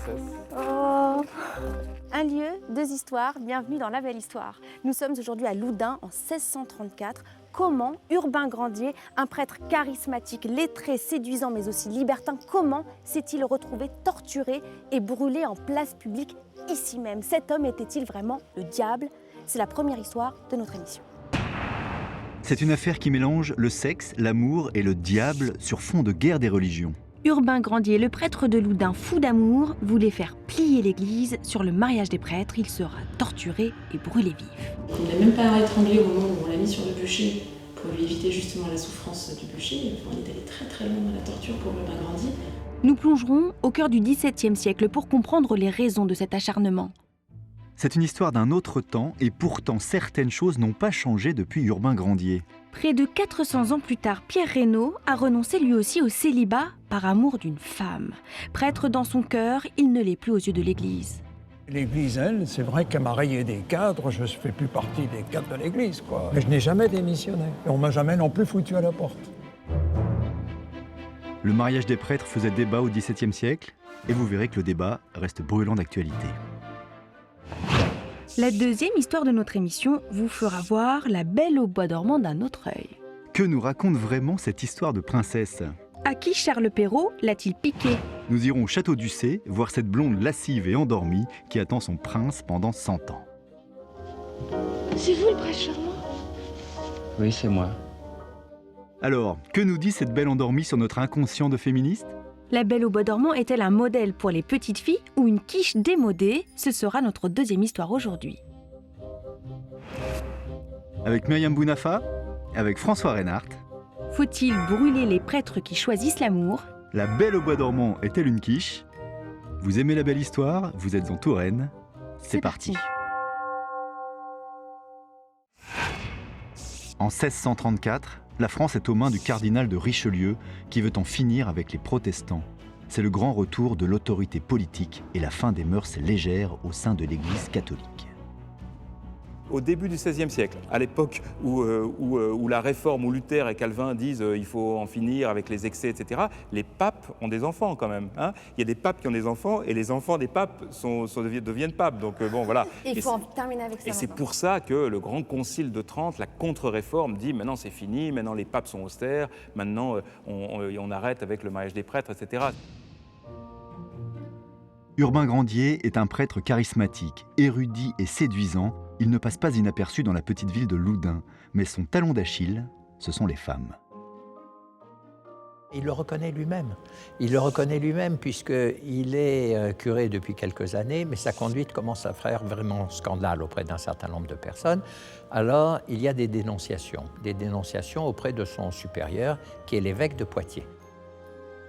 princesse. Oh. Un lieu, deux histoires, bienvenue dans La Belle Histoire. Nous sommes aujourd'hui à Loudun en 1634. Comment Urbain Grandier, un prêtre charismatique, lettré, séduisant mais aussi libertin, comment s'est-il retrouvé torturé et brûlé en place publique ici même? Cet homme était-il vraiment le diable? C'est la première histoire de notre émission. C'est une affaire qui mélange le sexe, l'amour et le diable sur fond de guerre des religions. Urbain Grandier, le prêtre de Loudun, fou d'amour, voulait faire plier l'église. Sur le mariage des prêtres, il sera torturé et brûlé vif. On n'a même pas étranglé au moment où on l'a mis sur le bûcher pour lui éviter justement la souffrance du bûcher. Enfin, il est allé très très loin dans la torture pour Urbain Grandier. Nous plongerons au cœur du XVIIe siècle pour comprendre les raisons de cet acharnement. C'est une histoire d'un autre temps et pourtant certaines choses n'ont pas changé depuis Urbain Grandier. Près de 400 ans plus tard, Pierre Reynaud a renoncé lui aussi au célibat par amour d'une femme. Prêtre dans son cœur, il ne l'est plus aux yeux de l'Église. L'Église, elle, c'est vrai qu'elle m'a rayé des cadres, je ne fais plus partie des cadres de l'Église, quoi. Mais je n'ai jamais démissionné. Et on ne m'a jamais non plus foutu à la porte. Le mariage des prêtres faisait débat au XVIIe siècle et vous verrez que le débat reste brûlant d'actualité. La deuxième histoire de notre émission vous fera voir la Belle au bois dormant d'un autre œil. Que nous raconte vraiment cette histoire de princesse? À qui Charles Perrault l'a-t-il piqué? Nous irons au château d'Ussé voir cette blonde lascive et endormie qui attend son prince pendant 100 ans. C'est vous le prince charmant? Oui, c'est moi. Alors, que nous dit cette belle endormie sur notre inconscient de féministe? La Belle au bois dormant est-elle un modèle pour les petites filles ou une quiche démodée? Ce sera notre deuxième histoire aujourd'hui. Avec Myriam Bounafa, avec François Reinhardt. Faut-il brûler les prêtres qui choisissent l'amour? La Belle au bois dormant est-elle une quiche? Vous aimez la belle histoire? Vous êtes en Touraine? C'est parti. En 1634, la France est aux mains du cardinal de Richelieu qui veut en finir avec les protestants. C'est le grand retour de l'autorité politique et la fin des mœurs légères au sein de l'Église catholique. Au début du XVIe siècle, à l'époque où la Réforme, où Luther et Calvin disent il faut en finir avec les excès, etc., les papes ont des enfants quand même. Hein. Il y a des papes qui ont des enfants et les enfants des papes deviennent papes. Donc bon, voilà. Et il faut en terminer avec ça. Et c'est pour ça que le grand concile de Trente, la contre-réforme, dit maintenant c'est fini, maintenant les papes sont austères, maintenant on arrête avec le mariage des prêtres, etc. Urbain Grandier est un prêtre charismatique, érudit et séduisant. Il ne passe pas inaperçu dans la petite ville de Loudun, mais son talon d'Achille, ce sont les femmes. Il le reconnaît lui-même. Il le reconnaît lui-même puisqu'il est curé depuis quelques années, mais sa conduite commence à faire vraiment scandale auprès d'un certain nombre de personnes. Alors, il y a des dénonciations auprès de son supérieur, qui est l'évêque de Poitiers.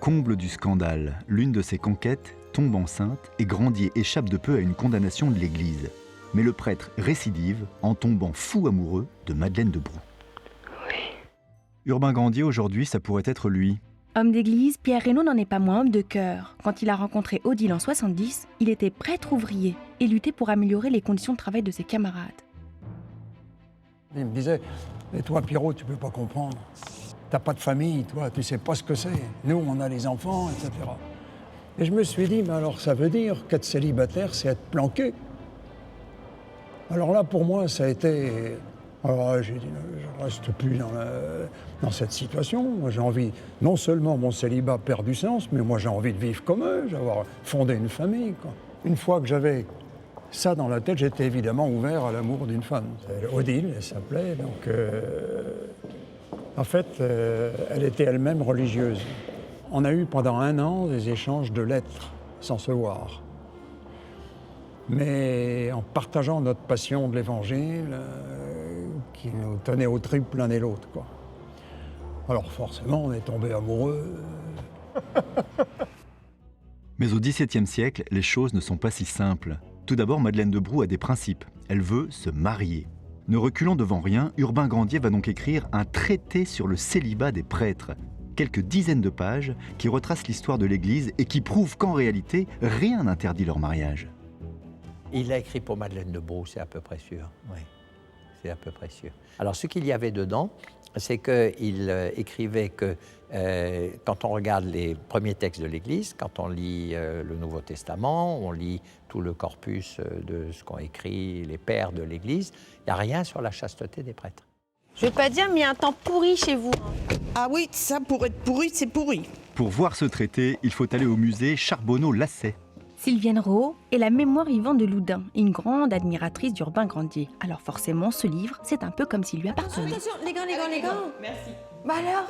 Comble du scandale, l'une de ses conquêtes tombe enceinte et Grandier échappe de peu à une condamnation de l'Église. Mais le prêtre récidive en tombant fou amoureux de Madeleine de Brou. Oui. Urbain Grandier, aujourd'hui, ça pourrait être lui. Homme d'église, Pierre Reynaud n'en est pas moins homme de cœur. Quand il a rencontré Odile en 70, il était prêtre ouvrier et luttait pour améliorer les conditions de travail de ses camarades. Il me disait, et toi Pierrot, tu peux pas comprendre. T'as pas de famille, toi, tu sais pas ce que c'est. Nous, on a les enfants, etc. Et je me suis dit, mais alors ça veut dire qu'être célibataire, c'est être planqué. Alors là, pour moi, ça a été... Alors j'ai dit, je ne reste plus dans cette situation. Moi, j'ai envie, non seulement mon célibat perd du sens, mais moi, j'ai envie de vivre comme eux, d'avoir fondé une famille, quoi. Une fois que j'avais ça dans la tête, j'étais évidemment ouvert à l'amour d'une femme. Odile, elle s'appelait. Donc, en fait, elle était elle-même religieuse. On a eu pendant 1 an des échanges de lettres, sans se voir. Mais en partageant notre passion de l'Évangile, qui nous tenait aux tripes l'un et l'autre, quoi. Alors forcément, on est tombés amoureux. Mais au XVIIe siècle, les choses ne sont pas si simples. Tout d'abord, Madeleine de Brou a des principes. Elle veut se marier. Ne reculant devant rien, Urbain Grandier va donc écrire un traité sur le célibat des prêtres. Quelques dizaines de pages qui retracent l'histoire de l'Église et qui prouvent qu'en réalité, rien n'interdit leur mariage. Il a écrit pour Madeleine de Brou, c'est à peu près sûr. Oui, c'est à peu près sûr. Alors, ce qu'il y avait dedans, c'est qu'il écrivait que quand on regarde les premiers textes de l'Église, quand on lit le Nouveau Testament, on lit tout le corpus de ce qu'ont écrit les pères de l'Église, il n'y a rien sur la chasteté des prêtres. Je vais pas dire, mais il y a un temps pourri chez vous. Ah oui, ça, pour être pourri, c'est pourri. Pour voir ce traité, il faut aller au musée Charbonneau-Lasset. Sylviane Rohaut est la mémoire vivante de Loudun, une grande admiratrice d'Urbain Grandier. Alors forcément, ce livre, c'est un peu comme s'il lui appartenait. Attention, les gants. Merci. Bah alors?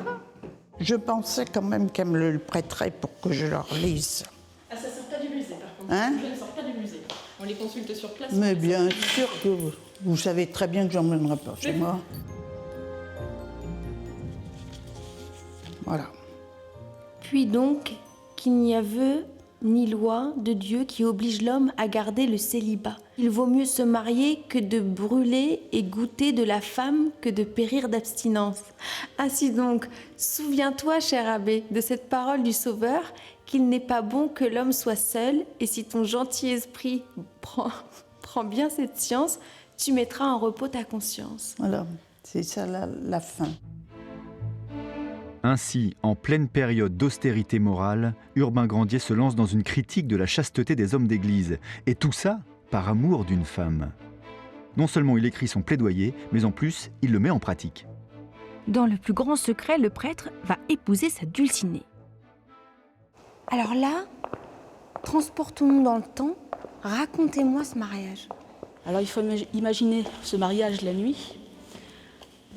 Je pensais quand même qu'elle me le prêterait pour que je leur lise. Ah, ça sort pas du musée, par contre. Hein? Je ne sors pas du musée. On les consulte sur place. Mais bien sûr que vous savez très bien que j'emmènerai pas chez moi. Voilà. Puis donc, qu'il n'y a vœu ni loi de Dieu qui oblige l'homme à garder le célibat. Il vaut mieux se marier que de brûler et goûter de la femme que de périr d'abstinence. Ainsi donc, souviens-toi, cher abbé, de cette parole du Sauveur, qu'il n'est pas bon que l'homme soit seul, et si ton gentil esprit prend bien cette science, tu mettras en repos ta conscience. Voilà, c'est ça la fin. Ainsi, en pleine période d'austérité morale, Urbain Grandier se lance dans une critique de la chasteté des hommes d'Église. Et tout ça par amour d'une femme. Non seulement il écrit son plaidoyer, mais en plus, il le met en pratique. Dans le plus grand secret, le prêtre va épouser sa dulcinée. Alors là, transportons-nous dans le temps, racontez-moi ce mariage. Alors il faut imaginer ce mariage la nuit,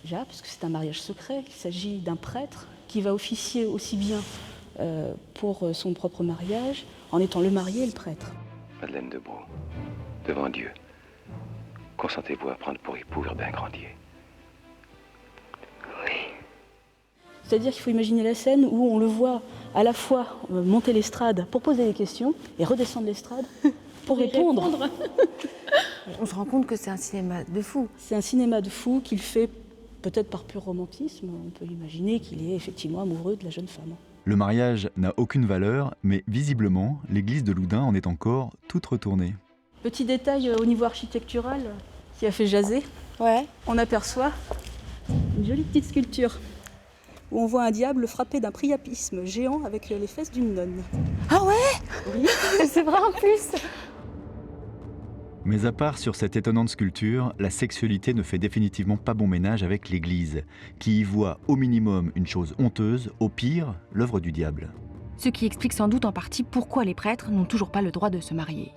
déjà, parce que c'est un mariage secret, il s'agit d'un prêtre qui va officier aussi bien pour son propre mariage, en étant le marié et le prêtre. Madeleine de Brou, devant Dieu, consentez-vous à prendre pour époux Urbain Grandier? Oui. C'est-à-dire qu'il faut imaginer la scène où on le voit à la fois monter l'estrade pour poser des questions et redescendre l'estrade pour répondre. On se rend compte que c'est un cinéma de fou. C'est un cinéma de fou qu'il fait peut-être par pur romantisme. On peut imaginer qu'il est effectivement amoureux de la jeune femme. Le mariage n'a aucune valeur, mais visiblement, l'église de Loudun en est encore toute retournée. Petit détail au niveau architectural qui a fait jaser. Ouais. On aperçoit une jolie petite sculpture où on voit un diable frappé d'un priapisme géant avec les fesses d'une nonne. Ah ouais? Oui. C'est vrai en plus. Mais à part sur cette étonnante sculpture, la sexualité ne fait définitivement pas bon ménage avec l'Église, qui y voit au minimum une chose honteuse, au pire, l'œuvre du diable. Ce qui explique sans doute en partie pourquoi les prêtres n'ont toujours pas le droit de se marier.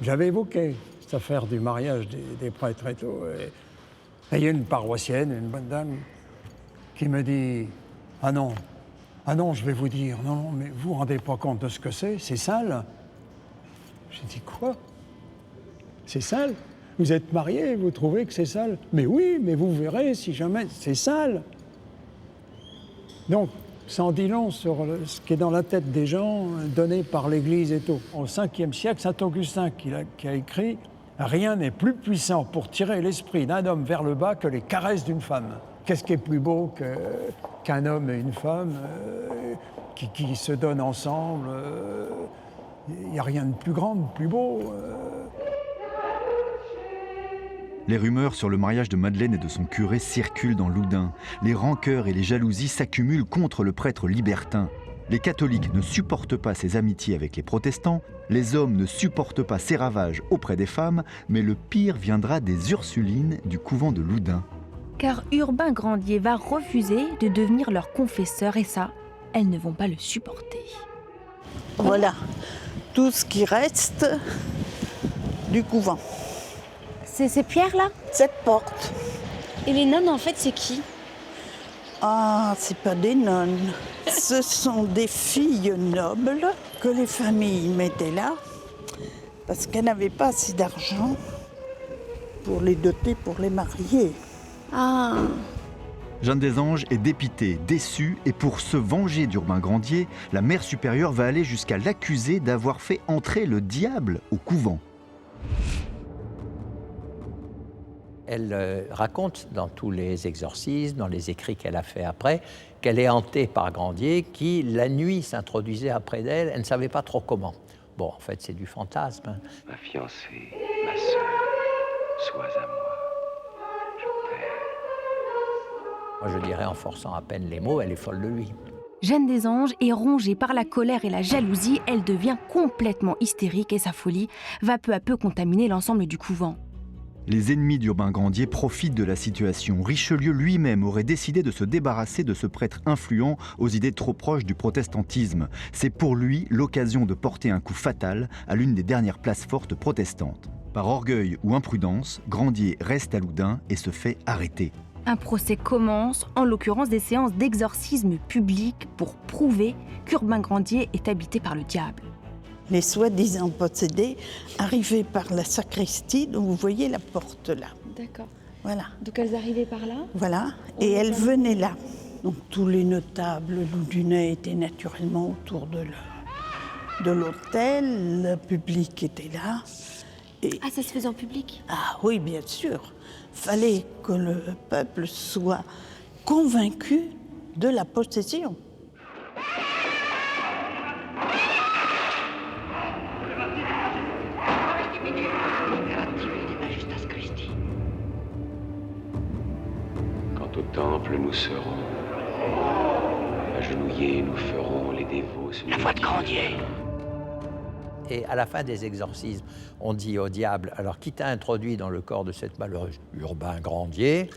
J'avais évoqué cette affaire du mariage des prêtres et tout. Et il y a une paroissienne, une bonne dame, qui me dit « Ah non, je vais vous dire, non, mais vous vous rendez pas compte de ce que c'est sale ?» J'ai dit « Quoi ? C'est sale? Vous êtes marié, vous trouvez que c'est sale? Mais oui, mais vous verrez si jamais c'est sale. » Donc, ça en dit long sur ce qui est dans la tête des gens, donné par l'Église et tout. Au 5e siècle, saint Augustin qui a écrit « Rien n'est plus puissant pour tirer l'esprit d'un homme vers le bas que les caresses d'une femme. » Qu'est-ce qui est plus beau qu'un homme et une femme qui se donnent ensemble? Il n'y a rien de plus grand, de plus beau. Les rumeurs sur le mariage de Madeleine et de son curé circulent dans Loudun. Les rancœurs et les jalousies s'accumulent contre le prêtre libertin. Les catholiques ne supportent pas ses amitiés avec les protestants, les hommes ne supportent pas ses ravages auprès des femmes, mais le pire viendra des Ursulines du couvent de Loudun. Car Urbain Grandier va refuser de devenir leur confesseur et ça, elles ne vont pas le supporter. Voilà, tout ce qui reste du couvent. C'est ces pierres-là? Cette porte. Et les nonnes, en fait, c'est qui? Ah, c'est pas des nonnes. Ce sont des filles nobles que les familles mettaient là parce qu'elles n'avaient pas assez d'argent pour les doter, pour les marier. Ah. Jeanne des Anges est dépitée, déçue, et pour se venger d'Urbain Grandier, la mère supérieure va aller jusqu'à l'accuser d'avoir fait entrer le diable au couvent. Elle raconte dans tous les exorcismes, dans les écrits qu'elle a fait après, qu'elle est hantée par Grandier qui, la nuit, s'introduisait après d'elle. Elle ne savait pas trop comment. Bon, en fait, c'est du fantasme. Ma fiancée, ma sœur, sois à moi. Je t'aime. Moi, je dirais, en forçant à peine les mots, elle est folle de lui. Jeanne des Anges est rongée par la colère et la jalousie, elle devient complètement hystérique et sa folie va peu à peu contaminer l'ensemble du couvent. Les ennemis d'Urbain Grandier profitent de la situation. Richelieu lui-même aurait décidé de se débarrasser de ce prêtre influent aux idées trop proches du protestantisme. C'est pour lui l'occasion de porter un coup fatal à l'une des dernières places fortes protestantes. Par orgueil ou imprudence, Grandier reste à Loudun et se fait arrêter. Un procès commence, en l'occurrence des séances d'exorcisme public pour prouver qu'Urbain Grandier est habité par le diable. Les soi-disant possédés arrivaient par la sacristie, dont vous voyez la porte là. D'accord. Voilà. Donc elles arrivaient par là. Voilà, et elles venaient là. Donc tous les notables loudunais étaient naturellement autour de l'hôtel, le public était là. Et... Ah, ça se faisait en public? Ah oui, bien sûr. Fallait que le peuple soit convaincu de la possession. Quant au temple, nous serons agenouillés, nous ferons les dévots. La voix de Grandier. Et à la fin des exorcismes, on dit au diable, alors qui t'a introduit dans le corps de cette malheureuse? Urbain Grandier,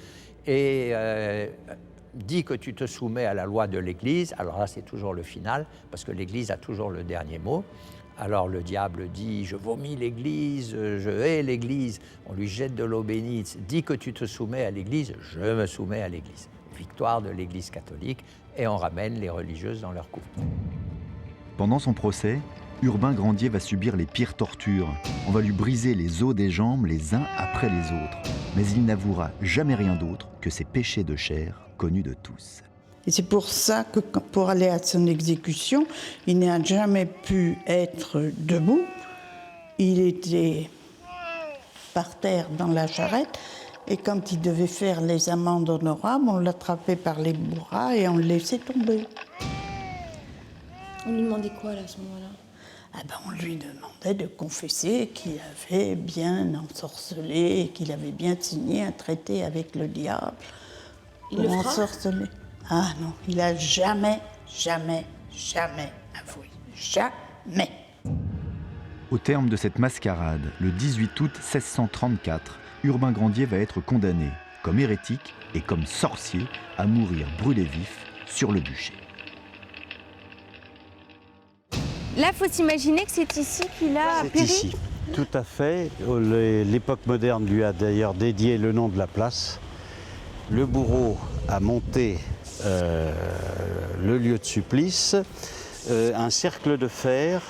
et dis que tu te soumets à la loi de l'Église. Alors là, c'est toujours le final, parce que l'Église a toujours le dernier mot. Alors le diable dit, je vomis l'Église, je hais l'Église. On lui jette de l'eau bénite. Dis que tu te soumets à l'Église, je me soumets à l'Église. Victoire de l'Église catholique, et on ramène les religieuses dans leur couvent. Pendant son procès, Urbain Grandier va subir les pires tortures. On va lui briser les os des jambes les uns après les autres. Mais il n'avouera jamais rien d'autre que ses péchés de chair, connus de tous. Et c'est pour ça que pour aller à son exécution, il n'a jamais pu être debout. Il était par terre dans la charrette. Et quand il devait faire les amendes honorables, on l'attrapait par les bras et on le laissait tomber. On lui demandait quoi là, à ce moment-là? Ah ben, on lui demandait de confesser qu'il avait bien ensorcelé, qu'il avait bien signé un traité avec le diable. Il le fera? Ensorceler. Ah non, il n'a jamais avoué. Jamais. Au terme de cette mascarade, le 18 août 1634, Urbain Grandier va être condamné, comme hérétique et comme sorcier, à mourir brûlé vif sur le bûcher. Là, il faut s'imaginer que c'est ici qu'il a péri. C'est ici, tout à fait. L'époque moderne lui a d'ailleurs dédié le nom de la place. Le bourreau a monté le lieu de supplice, un cercle de fer,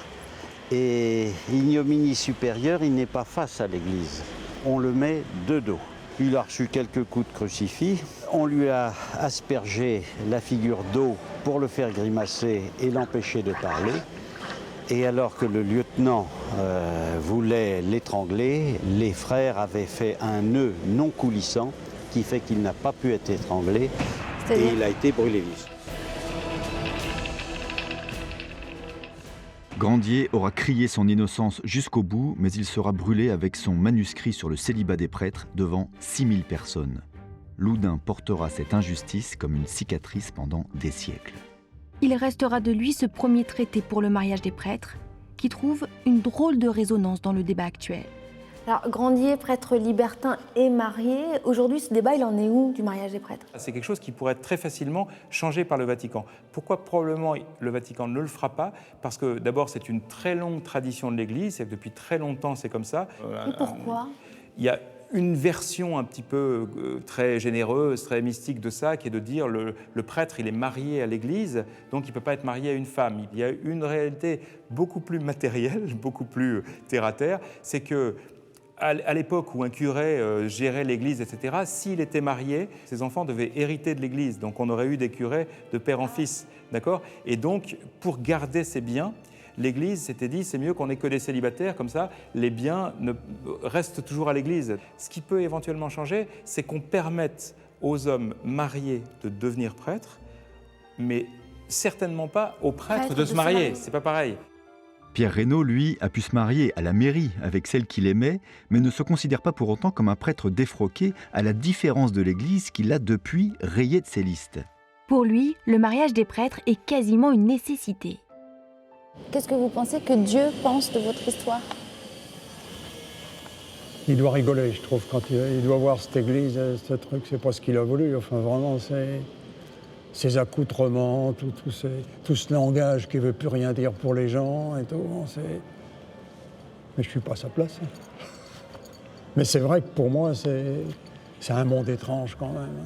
et ignominie supérieure, il n'est pas face à l'église. On le met de dos. Il a reçu quelques coups de crucifix. On lui a aspergé la figure d'eau pour le faire grimacer et l'empêcher de parler. Et alors que le lieutenant voulait l'étrangler, les frères avaient fait un nœud non coulissant qui fait qu'il n'a pas pu être étranglé et il a été brûlé vif. Grandier aura crié son innocence jusqu'au bout, mais il sera brûlé avec son manuscrit sur le célibat des prêtres devant 6000 personnes. Loudun portera cette injustice comme une cicatrice pendant des siècles. Il restera de lui ce premier traité pour le mariage des prêtres, qui trouve une drôle de résonance dans le débat actuel. Alors, Grandier, prêtre libertin et marié, aujourd'hui, ce débat, il en est où du mariage des prêtres? C'est quelque chose qui pourrait être très facilement changé par le Vatican. Pourquoi probablement le Vatican ne le fera pas? Parce que d'abord, c'est une très longue tradition de l'Église, c'est que depuis très longtemps, c'est comme ça. Et pourquoi? Il y a une version un petit peu très généreuse, très mystique de ça, qui est de dire le prêtre, il est marié à l'Église, donc il ne peut pas être marié à une femme. Il y a une réalité beaucoup plus matérielle, beaucoup plus terre-à-terre, c'est que à l'époque où un curé gérait l'Église, etc., s'il était marié, ses enfants devaient hériter de l'Église. Donc on aurait eu des curés de père en fils, d'accord? Et donc, pour garder ses biens, l'Église s'était dit, c'est mieux qu'on n'ait que des célibataires, comme ça, les biens restent toujours à l'Église. Ce qui peut éventuellement changer, c'est qu'on permette aux hommes mariés de devenir prêtres, mais certainement pas aux prêtres de se marier. C'est pas pareil. Pierre Reynaud, lui, a pu se marier à la mairie avec celle qu'il aimait, mais ne se considère pas pour autant comme un prêtre défroqué, à la différence de l'Église qu'il a depuis rayé de ses listes. Pour lui, le mariage des prêtres est quasiment une nécessité. Qu'est-ce que vous pensez que Dieu pense de votre histoire? Il doit rigoler, je trouve, quand il doit voir cette église, ce truc, c'est pas ce qu'il a voulu. Enfin, vraiment, c'est ces accoutrements, tout ce langage qui veut plus rien dire pour les gens et tout. Mais je suis pas à sa place. Mais c'est vrai que pour moi, c'est un monde étrange quand même.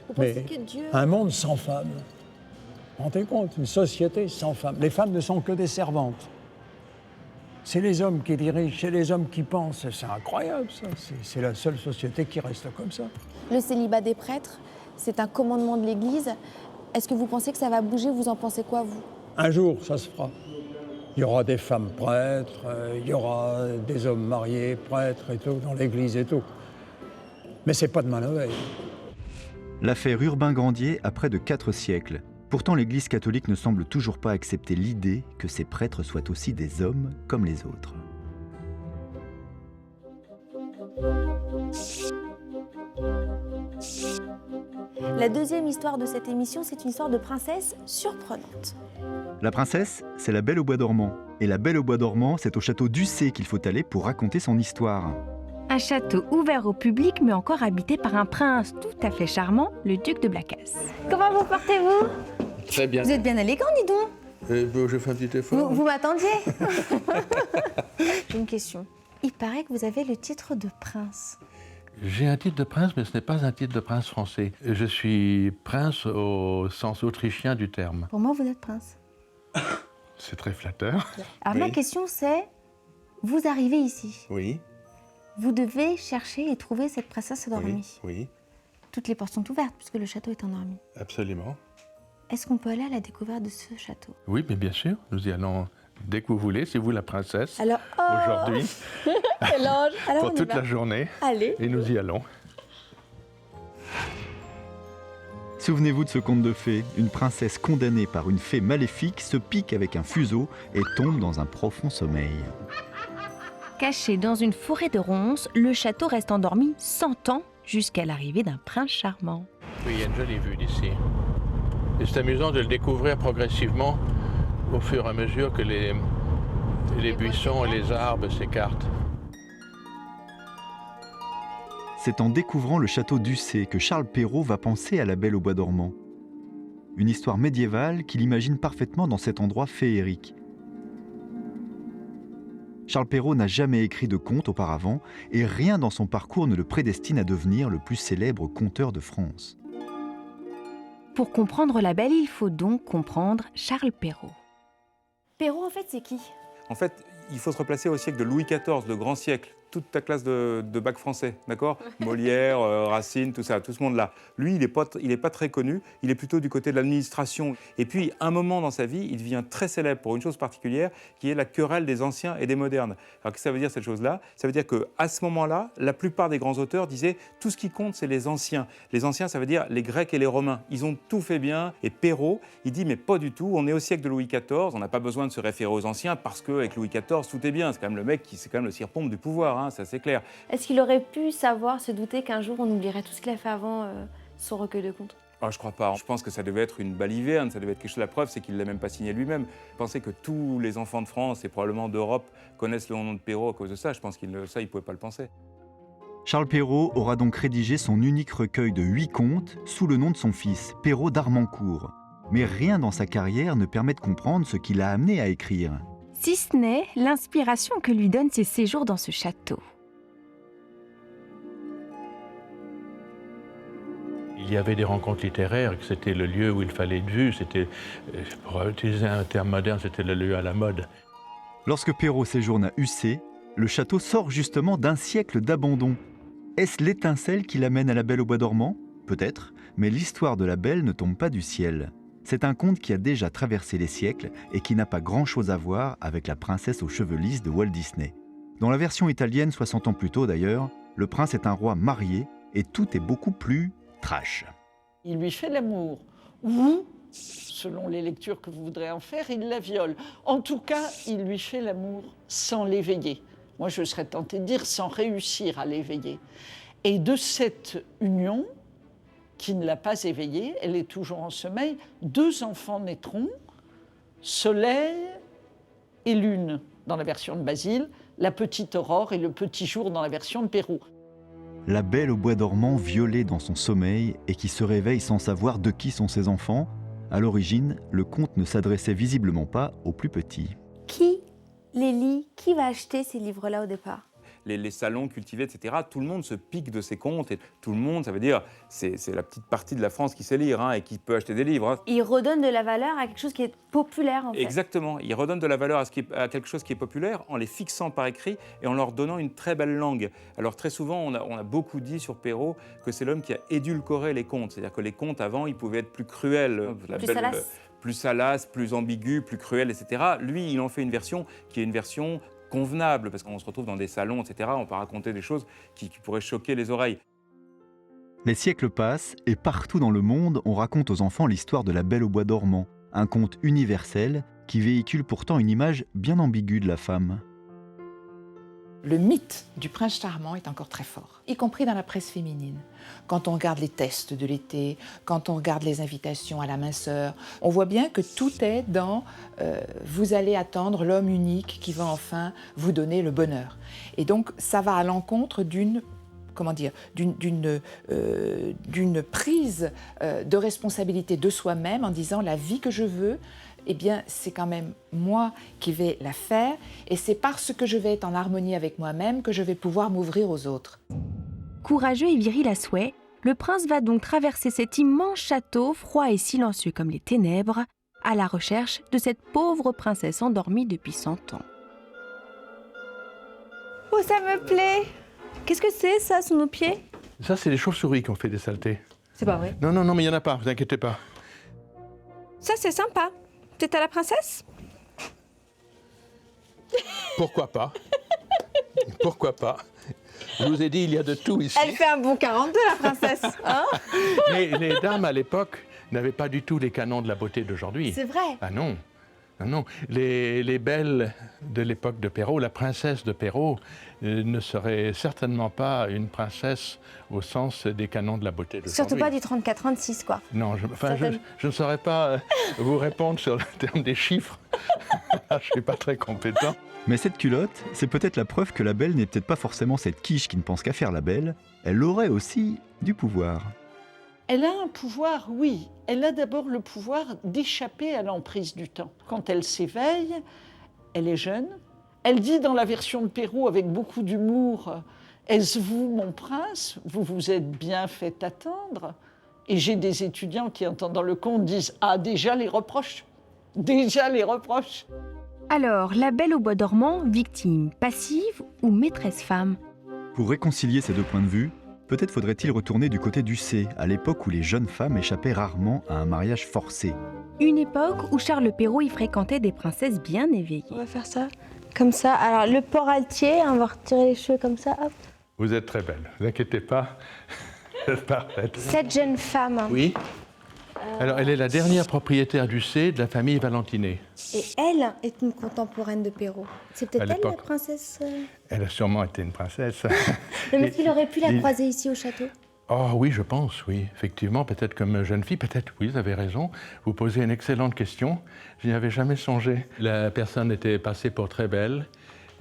Vous pensez que Dieu... Un monde sans femmes. Vous vous rendez compte? Une société sans femmes. Les femmes ne sont que des servantes. C'est les hommes qui dirigent, c'est les hommes qui pensent. C'est incroyable, ça. C'est la seule société qui reste comme ça. Le célibat des prêtres, c'est un commandement de l'Église. Est-ce que vous pensez que ça va bouger? Vous en pensez quoi, vous? Un jour, ça se fera. Il y aura des femmes prêtres, il y aura des hommes mariés, prêtres et tout, dans l'Église et tout. Mais c'est pas demain la veille. L'affaire Urbain Grandier a près de 4 siècles. Pourtant, l'Église catholique ne semble toujours pas accepter l'idée que ces prêtres soient aussi des hommes comme les autres. La deuxième histoire de cette émission, c'est une histoire de princesse surprenante. La princesse, c'est la Belle au bois dormant. Et la Belle au bois dormant, c'est au château d'Ussé qu'il faut aller pour raconter son histoire. Un château ouvert au public, mais encore habité par un prince tout à fait charmant, le duc de Blacas. Comment vous portez-vous? Très bien. Vous êtes bien élégant, dis donc. J'ai fait un petit effort. Vous m'attendiez? J'ai une question. Il paraît que vous avez le titre de prince. J'ai un titre de prince, mais ce n'est pas un titre de prince français. Je suis prince au sens autrichien du terme. Pour moi, vous êtes prince. C'est très flatteur. Alors ma question c'est, vous arrivez ici. Oui. Vous devez chercher et trouver cette princesse endormie. Oui. Toutes les portes sont ouvertes puisque le château est endormi. Absolument. Est-ce qu'on peut aller à la découverte de ce château? Oui, mais bien sûr. Nous y allons dès que vous voulez. C'est vous la princesse. Alors, aujourd'hui. Quel ange. Alors, pour toute la journée. Allez. Et nous y allons. Souvenez-vous de ce conte de fées. Une princesse condamnée par une fée maléfique se pique avec un fuseau et tombe dans un profond sommeil. Caché dans une forêt de ronces, le château reste endormi 100 ans jusqu'à l'arrivée d'un prince charmant. Oui, il y a une jolie vue d'ici. Et c'est amusant de le découvrir progressivement au fur et à mesure que les buissons et les arbres s'écartent. C'est en découvrant le château d'Ussé que Charles Perrault va penser à la Belle au bois dormant. Une histoire médiévale qu'il imagine parfaitement dans cet endroit féerique. Charles Perrault n'a jamais écrit de conte auparavant et rien dans son parcours ne le prédestine à devenir le plus célèbre conteur de France. Pour comprendre la Belle, il faut donc comprendre Charles Perrault. Perrault, en fait, c'est qui? En fait, il faut se replacer au siècle de Louis XIV, le grand siècle. Toute ta classe de bac français, d'accord? Molière, Racine, tout ça, tout ce monde-là. Lui, il est pas très connu, il est plutôt du côté de l'administration. Et puis, un moment dans sa vie, il devient très célèbre pour une chose particulière, qui est la querelle des anciens et des modernes. Alors, qu'est-ce que ça veut dire, cette chose-là? Ça veut dire qu'à ce moment-là, la plupart des grands auteurs disaient « tout ce qui compte, c'est les anciens ». Les anciens, ça veut dire les Grecs et les Romains. Ils ont tout fait bien. Et Perrault, il dit « mais pas du tout, on est au siècle de Louis XIV, on n'a pas besoin de se référer aux anciens parce qu'avec Louis XIV, tout est bien. » C'est quand même le mec c'est quand même le cire-pompe du pouvoir, hein, ça c'est clair. Est-ce qu'il aurait pu savoir, se douter qu'un jour on oublierait tout ce qu'il a fait avant son recueil de contes? Ah, je crois pas. Je pense que ça devait être une baliverne, ça devait être quelque chose. La preuve, c'est qu'il ne l'a même pas signé lui-même. Pensez que tous les enfants de France et probablement d'Europe connaissent le nom de Perrault à cause de ça. Je pense qu'il ne pouvait pas le penser. Charles Perrault aura donc rédigé son unique recueil de 8 contes sous le nom de son fils, Perrault d'Armancourt. Mais rien dans sa carrière ne permet de comprendre ce qui l'a amené à écrire. Si ce n'est l'inspiration que lui donnent ses séjours dans ce château. Il y avait des rencontres littéraires, que c'était le lieu où il fallait être vu, c'était, pour utiliser un terme moderne, c'était le lieu à la mode. Lorsque Perrault séjourne à Ussé, le château sort justement d'un siècle d'abandon. Est-ce l'étincelle qui l'amène à la Belle au bois dormant? Peut-être, mais l'histoire de la Belle ne tombe pas du ciel. C'est un conte qui a déjà traversé les siècles et qui n'a pas grand-chose à voir avec la princesse aux cheveux lisses de Walt Disney. Dans la version italienne, 60 ans plus tôt d'ailleurs, le prince est un roi marié et tout est beaucoup plus trash. Il lui fait l'amour. Ou Selon les lectures que vous voudrez en faire, il la viole. En tout cas, il lui fait l'amour sans l'éveiller. Moi, je serais tentée de dire sans réussir à l'éveiller. Et de cette union, qui ne l'a pas éveillée, elle est toujours en sommeil, 2 enfants naîtront, Soleil et Lune dans la version de Basile, la petite Aurore et le petit jour dans la version de Perrault. La Belle au bois dormant violée dans son sommeil et qui se réveille sans savoir de qui sont ses enfants. À l'origine, le conte ne s'adressait visiblement pas aux plus petits. Qui les lit? Qui va acheter ces livres-là au départ? Les salons cultivés, etc., tout le monde se pique de ces contes. Et tout le monde, ça veut dire, c'est la petite partie de la France qui sait lire et qui peut acheter des livres. Il redonne de la valeur à quelque chose qui est populaire, en fait. Exactement. Il redonne de la valeur à quelque chose qui est populaire en les fixant par écrit et en leur donnant une très belle langue. Alors très souvent, on a beaucoup dit sur Perrault que c'est l'homme qui a édulcoré les contes. C'est-à-dire que les contes, avant, ils pouvaient être plus cruels. Plus salaces, plus ambigus, plus cruels, etc. Lui, il en fait une version qui est une version convenable, parce qu'on se retrouve dans des salons, etc., on peut raconter des choses qui pourraient choquer les oreilles. Les siècles passent et partout dans le monde, on raconte aux enfants l'histoire de la Belle au bois dormant, un conte universel qui véhicule pourtant une image bien ambiguë de la femme. Le mythe du prince charmant est encore très fort, y compris dans la presse féminine. Quand on regarde les tests de l'été, quand on regarde les invitations à la minceur, on voit bien que tout est dans vous allez attendre l'homme unique qui va enfin vous donner le bonheur. Et donc ça va à l'encontre d'une prise de responsabilité de soi-même en disant la vie que je veux, eh bien, c'est quand même moi qui vais la faire et c'est parce que je vais être en harmonie avec moi-même que je vais pouvoir m'ouvrir aux autres. Courageux et viril à souhait, le prince va donc traverser cet immense château, froid et silencieux comme les ténèbres, à la recherche de cette pauvre princesse endormie depuis 100 ans. Oh, ça me plaît! Qu'est-ce que c'est, ça, sous nos pieds? Ça, c'est les chauves-souris qui ont fait des saletés. C'est pas vrai? Non, mais il n'y en a pas, vous inquiétez pas. Ça, c'est sympa. T'es à la princesse? Pourquoi pas? Pourquoi pas? Je vous ai dit, il y a de tout ici. Elle fait un bon 42, la princesse, hein? Mais les dames, à l'époque, n'avaient pas du tout les canons de la beauté d'aujourd'hui. C'est vrai. Ah non. Non. Les belles de l'époque de Perrault, la princesse de Perrault, ne serait certainement pas une princesse au sens des canons de la beauté d'aujourd'hui. Surtout pas du 34-36, quoi. Non, je ne saurais pas vous répondre sur le terme des chiffres. Je ne suis pas très compétent. Mais cette culotte, c'est peut-être la preuve que la Belle n'est peut-être pas forcément cette quiche qui ne pense qu'à faire la belle. Elle aurait aussi du pouvoir. Elle a un pouvoir, oui. Elle a d'abord le pouvoir d'échapper à l'emprise du temps. Quand elle s'éveille, elle est jeune. Elle dit dans la version de Perrault avec beaucoup d'humour « Est-ce vous, mon prince? Vous vous êtes bien fait attendre ?» Et j'ai des étudiants qui, entendant le conte, disent « Ah, déjà les reproches. Déjà les reproches. » Alors, la Belle au bois dormant, victime passive ou maîtresse femme? Pour réconcilier ces deux points de vue, peut-être faudrait-il retourner du côté d'Ussé, à l'époque où les jeunes femmes échappaient rarement à un mariage forcé. Une époque où Charles Perrault y fréquentait des princesses bien éveillées. On va faire ça, comme ça. Alors, le port altier, on va retirer les cheveux comme ça, hop. Vous êtes très belle, ne vous inquiétez pas. Parfaite. Cette jeune femme. Oui. Alors, elle est la dernière propriétaire d'Ussé de la famille Valentinet. Et elle est une contemporaine de Perrault. C'est peut-être elle, la princesse Elle a sûrement été une princesse. Mais est-ce qu'il aurait pu la croiser ici au château? Oh oui, je pense, oui. Effectivement, peut-être comme jeune fille, peut-être, oui, vous avez raison. Vous posez une excellente question. Je n'y avais jamais songé. La personne était passée pour très belle.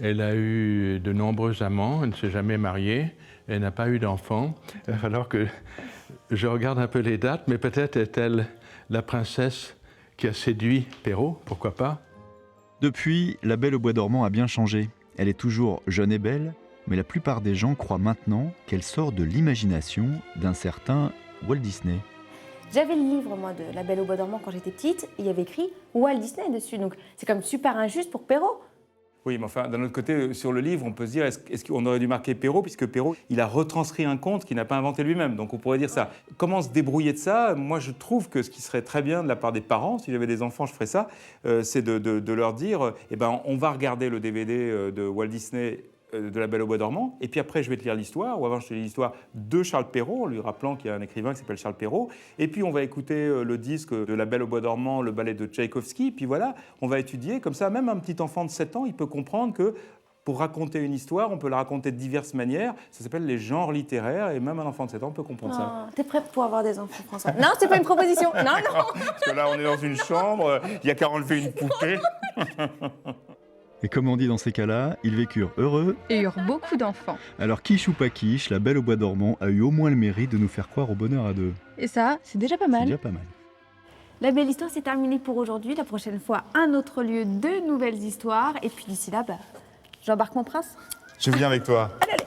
Elle a eu de nombreux amants. Elle ne s'est jamais mariée. Elle n'a pas eu d'enfants. Il va falloir que je regarde un peu les dates, mais peut-être est-elle la princesse qui a séduit Perrault, pourquoi pas? Depuis, la Belle au bois dormant a bien changé. Elle est toujours jeune et belle, mais la plupart des gens croient maintenant qu'elle sort de l'imagination d'un certain Walt Disney. J'avais le livre, moi, de La Belle au bois dormant quand j'étais petite, et il y avait écrit Walt Disney dessus, donc c'est comme super injuste pour Perrault. Oui, mais enfin, d'un autre côté, sur le livre, on peut se dire, est-ce qu'on aurait dû marquer Perrault, puisque Perrault, il a retranscrit un conte qu'il n'a pas inventé lui-même. Donc on pourrait dire ça. Comment se débrouiller de ça? Moi, je trouve que ce qui serait très bien de la part des parents, si j'avais des enfants, je ferais ça, c'est de leur dire, on va regarder le DVD de Walt Disney de La Belle au bois dormant, et puis après je vais te lire l'histoire, ou avant je te lis l'histoire de Charles Perrault, en lui rappelant qu'il y a un écrivain qui s'appelle Charles Perrault, et puis on va écouter le disque de La Belle au bois dormant, le ballet de Tchaïkovski, puis voilà, on va étudier, comme ça même un petit enfant de 7 ans, il peut comprendre que pour raconter une histoire, on peut la raconter de diverses manières, ça s'appelle les genres littéraires, et même un enfant de 7 ans peut comprendre ça. T'es prêt pour avoir des enfants, François? Non, c'est pas une proposition. Non, non. Parce que là on est dans une chambre, il n'y a qu'à enlever une poupée. Et comme on dit dans ces cas-là, ils vécurent heureux Et eurent beaucoup d'enfants. Alors quiche ou pas quiche, La Belle au bois dormant a eu au moins le mérite de nous faire croire au bonheur à deux. Et ça, c'est déjà pas C'est mal. déjà pas mal. La belle histoire, c'est terminé pour aujourd'hui. La prochaine fois, un autre lieu, de nouvelles histoires. Et puis d'ici là, j'embarque mon prince. Je viens avec toi. Allez, allez.